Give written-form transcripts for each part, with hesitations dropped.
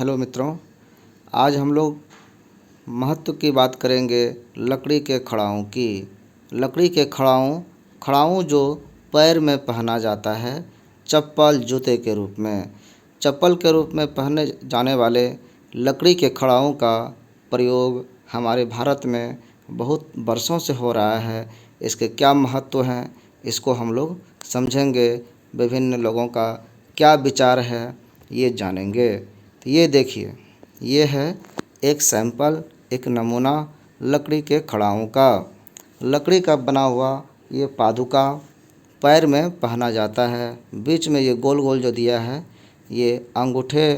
Hello मित्रों, आज हम लोग महत्व की बात करेंगे लकड़ी के खड़ाऊँ की। लकड़ी के खड़ाऊँ जो पैर में पहना जाता है चप्पल जूते के रूप में। चप्पल के रूप में पहने जाने वाले लकड़ी के खड़ाऊँ का प्रयोग हमारे भारत में बहुत वर्षों से हो रहा है। इसके क्या महत्व हैं इसको हम लोग समझेंगे, विभिन्न लोगों का क्या विचार है ये जानेंगे। तो ये देखिए, ये है एक सैंपल, एक नमूना लकड़ी के खड़ाऊँ का। लकड़ी का बना हुआ ये पादुका पैर में पहना जाता है। बीच में ये गोल गोल जो दिया है ये अंगूठे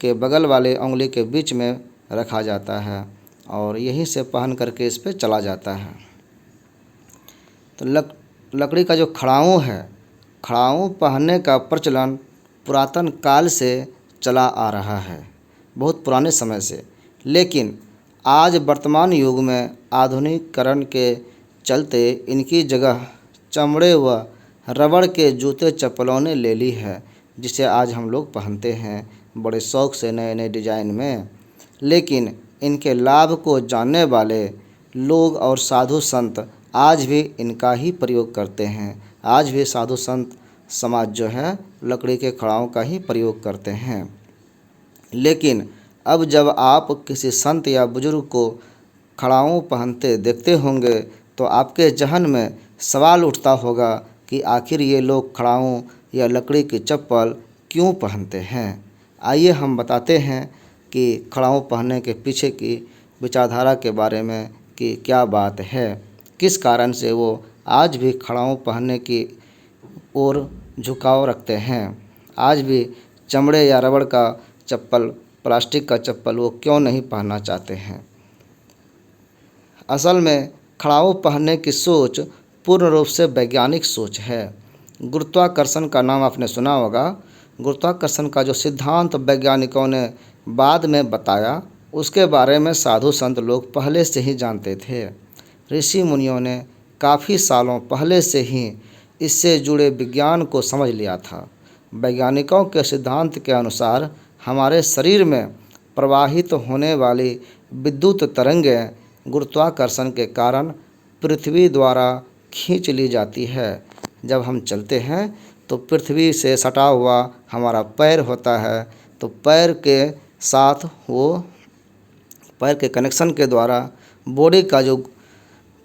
के बगल वाले उंगली के बीच में रखा जाता है और यहीं से पहन करके इस पे चला जाता है। तो लकड़ी का जो खड़ाऊँ है, खड़ाऊँ पहनने का प्रचलन पुरातन काल से चला आ रहा है, बहुत पुराने समय से। लेकिन आज वर्तमान युग में आधुनिकीकरण के चलते इनकी जगह चमड़े व रबड़ के जूते चप्पलों ने ले ली है, जिसे आज हम लोग पहनते हैं बड़े शौक़ से नए नए डिज़ाइन में। लेकिन इनके लाभ को जानने वाले लोग और साधु संत आज भी इनका ही प्रयोग करते हैं। आज भी साधु संत समाज जो है लकड़ी के खड़ाऊँ का ही प्रयोग करते हैं। लेकिन अब जब आप किसी संत या बुजुर्ग को खड़ाऊँ पहनते देखते होंगे तो आपके जहन में सवाल उठता होगा कि आखिर ये लोग खड़ाऊँ या लकड़ी की चप्पल क्यों पहनते हैं। आइए हम बताते हैं कि खड़ाऊँ पहनने के पीछे की विचारधारा के बारे में कि क्या बात है, किस कारण से वो आज भी खड़ाऊँ पहनने की ओर झुकाव रखते हैं। आज भी चमड़े या रबड़ का चप्पल, प्लास्टिक का चप्पल वो क्यों नहीं पहनना चाहते हैं। असल में खड़ाऊँ पहनने की सोच पूर्ण रूप से वैज्ञानिक सोच है। गुरुत्वाकर्षण का नाम आपने सुना होगा। गुरुत्वाकर्षण का जो सिद्धांत वैज्ञानिकों ने बाद में बताया, उसके बारे में साधु संत लोग पहले से ही जानते थे। ऋषि मुनियों ने काफ़ी सालों पहले से ही इससे जुड़े विज्ञान को समझ लिया था। वैज्ञानिकों के सिद्धांत के अनुसार हमारे शरीर में प्रवाहित होने वाली विद्युत तरंगें गुरुत्वाकर्षण के कारण पृथ्वी द्वारा खींच ली जाती है। जब हम चलते हैं तो पृथ्वी से सटा हुआ हमारा पैर होता है, तो पैर के साथ वो पैर के कनेक्शन के द्वारा बॉडी का जो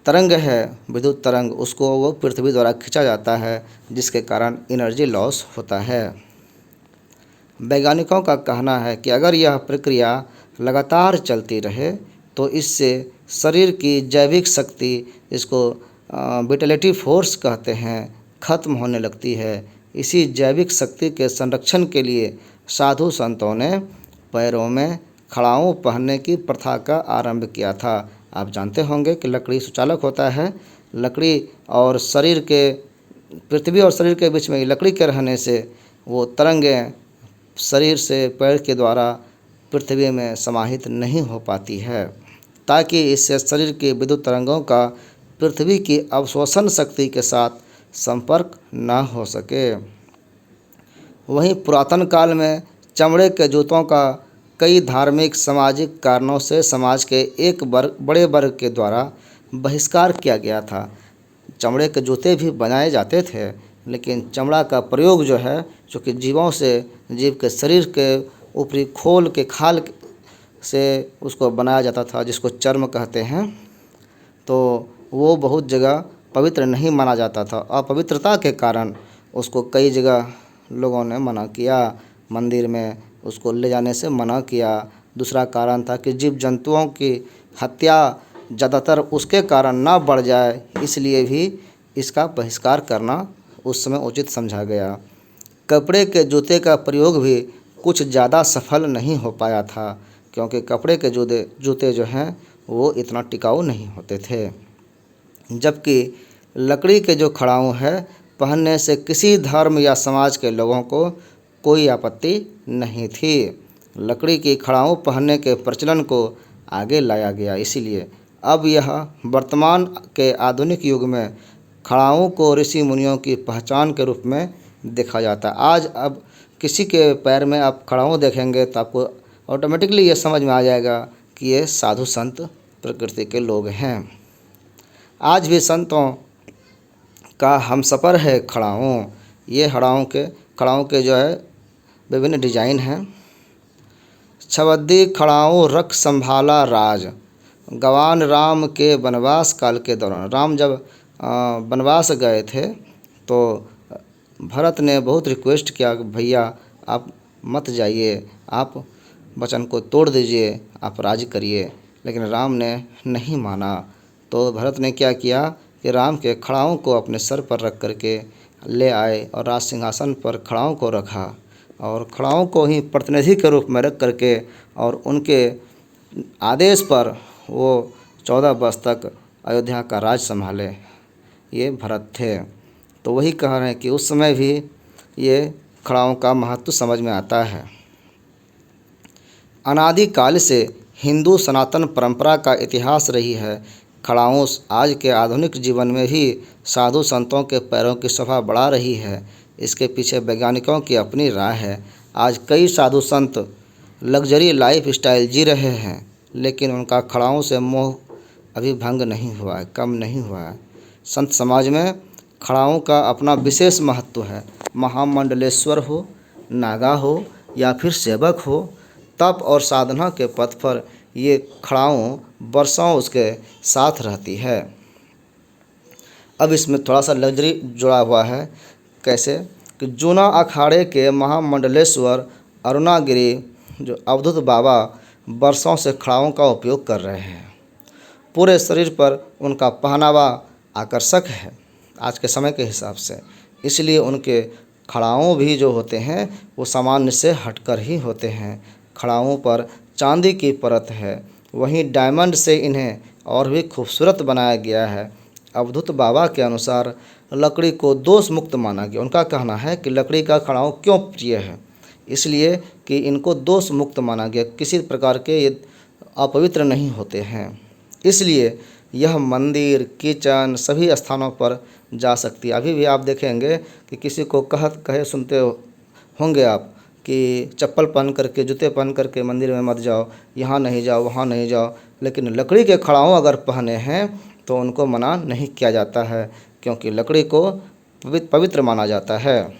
तरंग है, विद्युत तरंग, उसको वो पृथ्वी द्वारा खींचा जाता है, जिसके कारण एनर्जी लॉस होता है। वैज्ञानिकों का कहना है कि अगर यह प्रक्रिया लगातार चलती रहे तो इससे शरीर की जैविक शक्ति, इसको विटलिटी फोर्स कहते हैं, ख़त्म होने लगती है। इसी जैविक शक्ति के संरक्षण के लिए साधु संतों ने पैरों में खड़ाऊँ पहनने की प्रथा का आरंभ किया था। आप जानते होंगे कि लकड़ी सुचालक होता है। लकड़ी और शरीर के, पृथ्वी और शरीर के बीच में लकड़ी के रहने से वो तरंगें शरीर से पैर के द्वारा पृथ्वी में समाहित नहीं हो पाती है, ताकि इससे शरीर की विद्युत तरंगों का पृथ्वी की अवशोषण शक्ति के साथ संपर्क न हो सके। वहीं पुरातन काल में चमड़े के जूतों का कई धार्मिक सामाजिक कारणों से समाज के एक बड़े वर्ग के द्वारा बहिष्कार किया गया था। चमड़े के जूते भी बनाए जाते थे, लेकिन चमड़ा का प्रयोग जो है, चूँकि जीव के शरीर के ऊपरी खोल के खाल से उसको बनाया जाता था, जिसको चर्म कहते हैं, तो वो बहुत जगह पवित्र नहीं माना जाता था। अपवित्रता के कारण उसको कई जगह लोगों ने मना किया, मंदिर में उसको ले जाने से मना किया। दूसरा कारण था कि जीव जंतुओं की हत्या ज़्यादातर उसके कारण ना बढ़ जाए, इसलिए भी इसका बहिष्कार करना उस समय उचित समझा गया। कपड़े के जूते का प्रयोग भी कुछ ज़्यादा सफल नहीं हो पाया था, क्योंकि कपड़े के जूते जो हैं वो इतना टिकाऊ नहीं होते थे। जबकि लकड़ी के जो खड़ाऊँ है पहनने से किसी धर्म या समाज के लोगों को कोई आपत्ति नहीं थी। लकड़ी की खड़ाऊँ पहनने के प्रचलन को आगे लाया गया, इसीलिए अब यह वर्तमान के आधुनिक युग में खड़ाऊँ को ऋषि मुनियों की पहचान के रूप में देखा जाता है। आज अब किसी के पैर में आप खड़ाऊँ देखेंगे तो आपको ऑटोमेटिकली ये समझ में आ जाएगा कि ये साधु संत प्रकृति के लोग हैं। आज भी संतों का हमसफ़र है खड़ाऊँ। ये खड़ाऊँ के जो है विभिन्न डिजाइन हैं। छवद्दी खड़ाऊँ रख संभाला राज, गवान राम के वनवास काल के दौरान। राम जब वनवास गए थे तो भरत ने बहुत रिक्वेस्ट किया कि भैया आप मत जाइए, आप वचन को तोड़ दीजिए, आप राज करिए, लेकिन राम ने नहीं माना। तो भरत ने क्या किया कि राम के खड़ाऊँ को अपने सर पर रख करके ले आए और राज सिंहासन पर खड़ाऊँ को रखा और खड़ाऊँ को ही प्रतिनिधि के रूप में रख करके और उनके आदेश पर वो 14 वर्ष तक अयोध्या का राज संभाले। ये भरत थे। तो वही कह रहे हैं कि उस समय भी ये खड़ाऊँ का महत्व समझ में आता है। अनादिकाल से हिंदू सनातन परंपरा का इतिहास रही है। खड़ाऊँ आज के आधुनिक जीवन में भी साधु संतों के पैरों की शोभा बढ़ा रही है। इसके पीछे वैज्ञानिकों की अपनी राय है। आज कई साधु संत लग्जरी लाइफ स्टाइल जी रहे हैं, लेकिन उनका खड़ाऊँ से मोह अभी भंग नहीं हुआ है, कम नहीं हुआ है। संत समाज में खड़ाऊँ का अपना विशेष महत्व है। महामंडलेश्वर हो, नागा हो या फिर सेवक हो, तप और साधना के पथ पर ये खड़ाऊँ वर्षों उसके साथ रहती है। अब इसमें थोड़ा सा लग्जरी जुड़ा हुआ है। कैसे कि जूना अखाड़े के महामंडलेश्वर अरुणागिरी जो अवधूत बाबा वर्षों से खड़ाऊँ का उपयोग कर रहे हैं। पूरे शरीर पर उनका पहनावा आकर्षक है आज के समय के हिसाब से, इसलिए उनके खड़ाऊँ भी जो होते हैं वो सामान्य से हटकर ही होते हैं। खड़ाऊँ पर चांदी की परत है, वहीं डायमंड से इन्हें और भी खूबसूरत बनाया गया है। अवधूत बाबा के अनुसार लकड़ी को दोष मुक्त माना गया। उनका कहना है कि लकड़ी का खड़ाऊँ क्यों प्रिय है, इसलिए कि इनको दोष मुक्त माना गया, किसी प्रकार के ये अपवित्र नहीं होते हैं। इसलिए यह मंदिर, किचन सभी स्थानों पर जा सकती है। अभी भी आप देखेंगे कि किसी को कहे सुनते होंगे आप कि चप्पल पहन करके, जूते पहन करके मंदिर में मत जाओ, यहाँ नहीं जाओ, वहाँ नहीं जाओ, लेकिन लकड़ी के खड़ाऊँ अगर पहने हैं तो उनको मना नहीं किया जाता है, क्योंकि लकड़ी को पवित्र माना जाता है।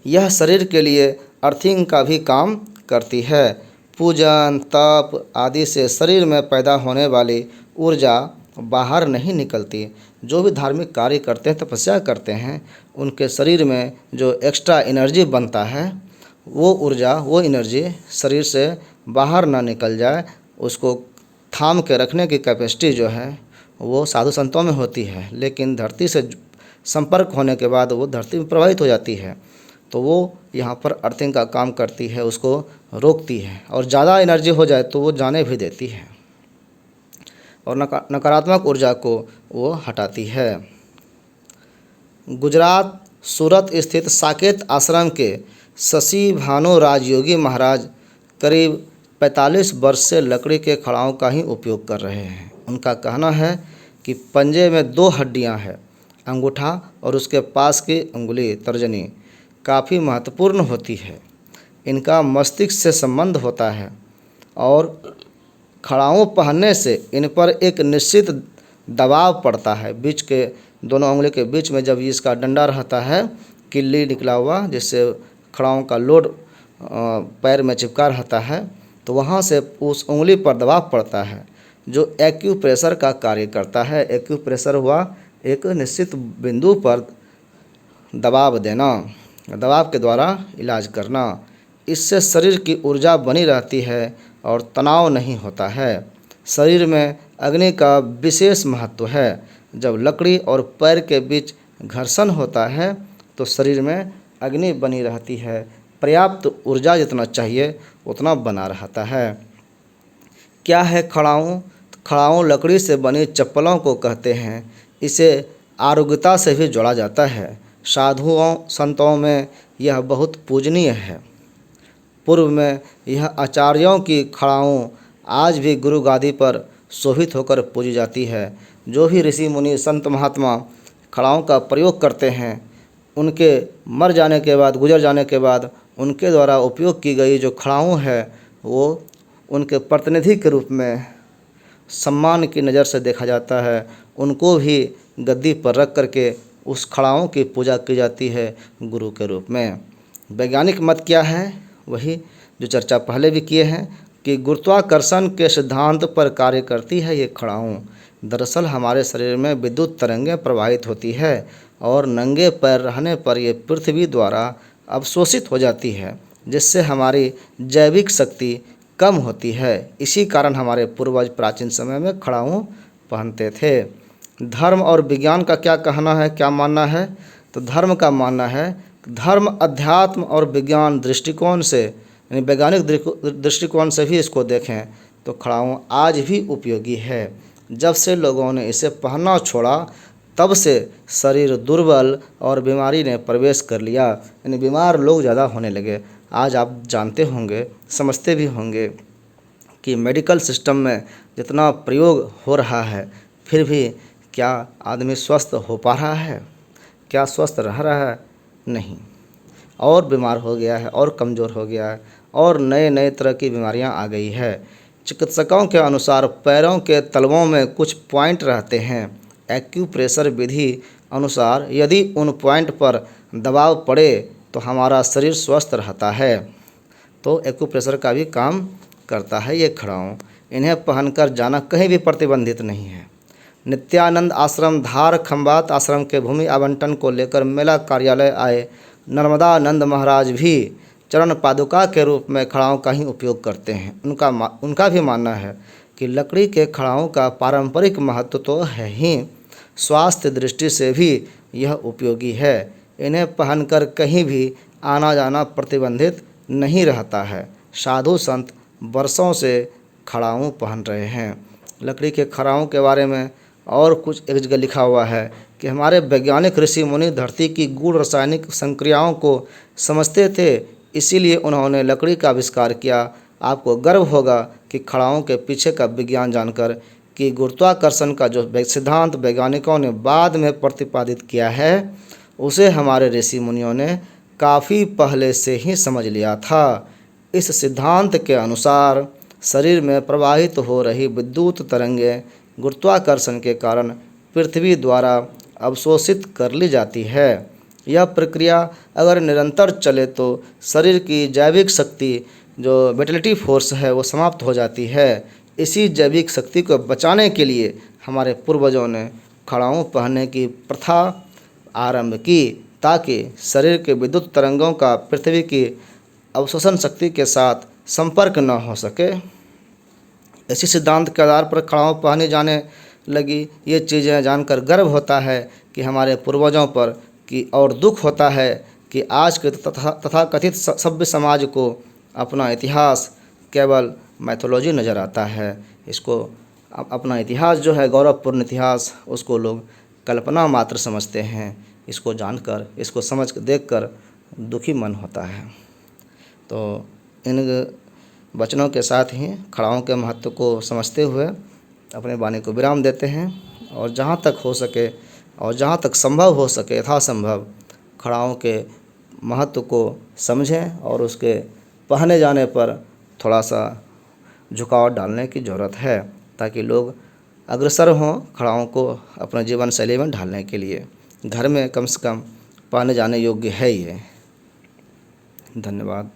यह शरीर के लिए अर्थिंग का भी काम करती है। पूजन, तप आदि से शरीर में पैदा होने वाली ऊर्जा बाहर नहीं निकलती। जो भी धार्मिक कार्य करते हैं, तपस्या करते हैं, उनके शरीर में जो एक्स्ट्रा एनर्जी बनता है, वो ऊर्जा, वो एनर्जी शरीर से बाहर ना निकल जाए, उसको थाम के रखने की कैपेसिटी जो है वो साधु संतों में होती है। लेकिन धरती से संपर्क होने के बाद वो धरती में प्रवाहित हो जाती है, तो वो यहाँ पर अर्थिंग का काम करती है, उसको रोकती है, और ज़्यादा एनर्जी हो जाए तो वो जाने भी देती है और नकारात्मक ऊर्जा को वो हटाती है। गुजरात सूरत स्थित साकेत आश्रम के शशि भानु राजयोगी महाराज करीब 45 वर्ष से लकड़ी के खड़ाऊँ का ही उपयोग कर रहे हैं। उनका कहना है कि पंजे में 2 हड्डियां हैं, अंगूठा और उसके पास की उंगली तर्जनी काफ़ी महत्वपूर्ण होती है। इनका मस्तिष्क से संबंध होता है और खड़ाऊँ पहनने से इन पर एक निश्चित दबाव पड़ता है। बीच के दोनों उंगली के बीच में जब इसका डंडा रहता है, किल्ली निकला हुआ, जिससे खड़ाऊँ का लोड पैर में चिपका रहता है, तो वहाँ से उस उंगली पर दबाव पड़ता है जो एक्यूप्रेशर का कार्य करता है। एक्यूप्रेशर हुआ एक निश्चित बिंदु पर दबाव देना, दबाव के द्वारा इलाज करना। इससे शरीर की ऊर्जा बनी रहती है और तनाव नहीं होता है। शरीर में अग्नि का विशेष महत्व है। जब लकड़ी और पैर के बीच घर्षण होता है तो शरीर में अग्नि बनी रहती है, पर्याप्त ऊर्जा जितना चाहिए उतना बना रहता है। क्या है खड़ाऊँ? खड़ाऊँ लकड़ी से बनी चप्पलों को कहते हैं। इसे आरोग्यता से भी जोड़ा जाता है। साधुओं संतों में यह बहुत पूजनीय है। पूर्व में यह आचार्यों की खड़ाऊँ आज भी गुरु गादी पर शोभित होकर पूजी जाती है। जो भी ऋषि मुनि संत महात्मा खड़ाऊँ का प्रयोग करते हैं, उनके मर जाने के बाद, गुजर जाने के बाद उनके द्वारा उपयोग की गई जो खड़ाऊँ है वो उनके प्रतिनिधि के रूप में सम्मान की नज़र से देखा जाता है। उनको भी गद्दी पर रख करके उस खड़ाओं की पूजा की जाती है गुरु के रूप में। वैज्ञानिक मत क्या है? वही जो चर्चा पहले भी किए हैं कि गुरुत्वाकर्षण के सिद्धांत पर कार्य करती है ये खड़ाऊँ। दरअसल हमारे शरीर में विद्युत तरंगें प्रवाहित होती है और नंगे पैर रहने पर ये पृथ्वी द्वारा अवशोषित हो जाती है, जिससे हमारी जैविक शक्ति कम होती है। इसी कारण हमारे पूर्वज प्राचीन समय में खड़ाऊँ पहनते थे। धर्म और विज्ञान का क्या कहना है, क्या मानना है? तो धर्म का मानना है कि धर्म अध्यात्म और विज्ञान दृष्टिकोण से, यानी वैज्ञानिक दृष्टिकोण से भी इसको देखें तो खड़ाऊँ आज भी उपयोगी है। जब से लोगों ने इसे पहनना छोड़ा तब से शरीर दुर्बल और बीमारी ने प्रवेश कर लिया, यानी बीमार लोग ज़्यादा होने लगे। आज आप जानते होंगे, समझते भी होंगे कि मेडिकल सिस्टम में जितना प्रयोग हो रहा है फिर भी क्या आदमी स्वस्थ हो पा रहा है? क्या स्वस्थ रह रहा है? नहीं, और बीमार हो गया है और कमज़ोर हो गया है और नए नए तरह की बीमारियां आ गई है। चिकित्सकों के अनुसार पैरों के तलवों में कुछ पॉइंट रहते हैं। एक्यूप्रेशर विधि अनुसार यदि उन पॉइंट पर दबाव पड़े तो हमारा शरीर स्वस्थ रहता है। तो एक्यूप्रेशर का भी काम करता है ये खड़ाऊँ। इन्हें पहनकर जाना कहीं भी प्रतिबंधित नहीं है। नित्यानंद आश्रम धार खंबात आश्रम के भूमि आवंटन को लेकर मेला कार्यालय आए नर्मदानंद महाराज भी चरण पादुका के रूप में खड़ाऊँ का ही उपयोग करते हैं। उनका भी मानना है कि लकड़ी के खड़ाऊँ का पारंपरिक महत्व तो है ही, स्वास्थ्य दृष्टि से भी यह उपयोगी है। इन्हें पहनकर कहीं भी आना जाना प्रतिबंधित नहीं रहता है। साधु संत वर्षों से खड़ाऊँ पहन रहे हैं। लकड़ी के खड़ाऊँ के बारे में और कुछ एक जगह लिखा हुआ है कि हमारे वैज्ञानिक ऋषि मुनि धरती की गूढ़ रासायनिक संक्रियाओं को समझते थे, इसीलिए उन्होंने लकड़ी का आविष्कार किया। आपको गर्व होगा कि खड़ाऊँ के पीछे का विज्ञान जानकर कि गुरुत्वाकर्षण का जो सिद्धांत वैज्ञानिकों ने बाद में प्रतिपादित किया है उसे हमारे ऋषि मुनियों ने काफ़ी पहले से ही समझ लिया था। इस सिद्धांत के अनुसार शरीर में प्रवाहित हो रही विद्युत तरंगें गुरुत्वाकर्षण के कारण पृथ्वी द्वारा अवशोषित कर ली जाती है। यह प्रक्रिया अगर निरंतर चले तो शरीर की जैविक शक्ति जो विटलिटी फोर्स है वो समाप्त हो जाती है। इसी जैविक शक्ति को बचाने के लिए हमारे पूर्वजों ने खड़ाऊँ पहनने की प्रथा आरंभ की ताकि शरीर के विद्युत तरंगों का पृथ्वी की अवशोषण शक्ति के साथ संपर्क न हो सके। इसी सिद्धांत के आधार पर खड़ाऊँ पहनी जाने लगी। ये चीज़ें जानकर गर्व होता है कि हमारे पूर्वजों पर कि और दुख होता है कि आज के तथाकथित सभ्य समाज को अपना इतिहास केवल मैथोलॉजी नज़र आता है। इसको अपना इतिहास जो है गौरवपूर्ण इतिहास उसको लोग कल्पना मात्र समझते हैं। इसको जानकर, इसको समझ देखकर दुखी मन होता है। तो इन वचनों के साथ ही खड़ाऊँ के महत्व को समझते हुए अपने वाणी को विराम देते हैं और जहाँ तक हो सके और जहाँ तक संभव हो सके यथासंभव खड़ाऊँ के महत्व को समझें और उसके पहने जाने पर थोड़ा सा झुकाव डालने की ज़रूरत है ताकि लोग अग्रसर हों खड़ाऊँ को अपने जीवन शैली में ढालने के लिए। घर में कम से कम पहने जाने योग्य है ये। धन्यवाद।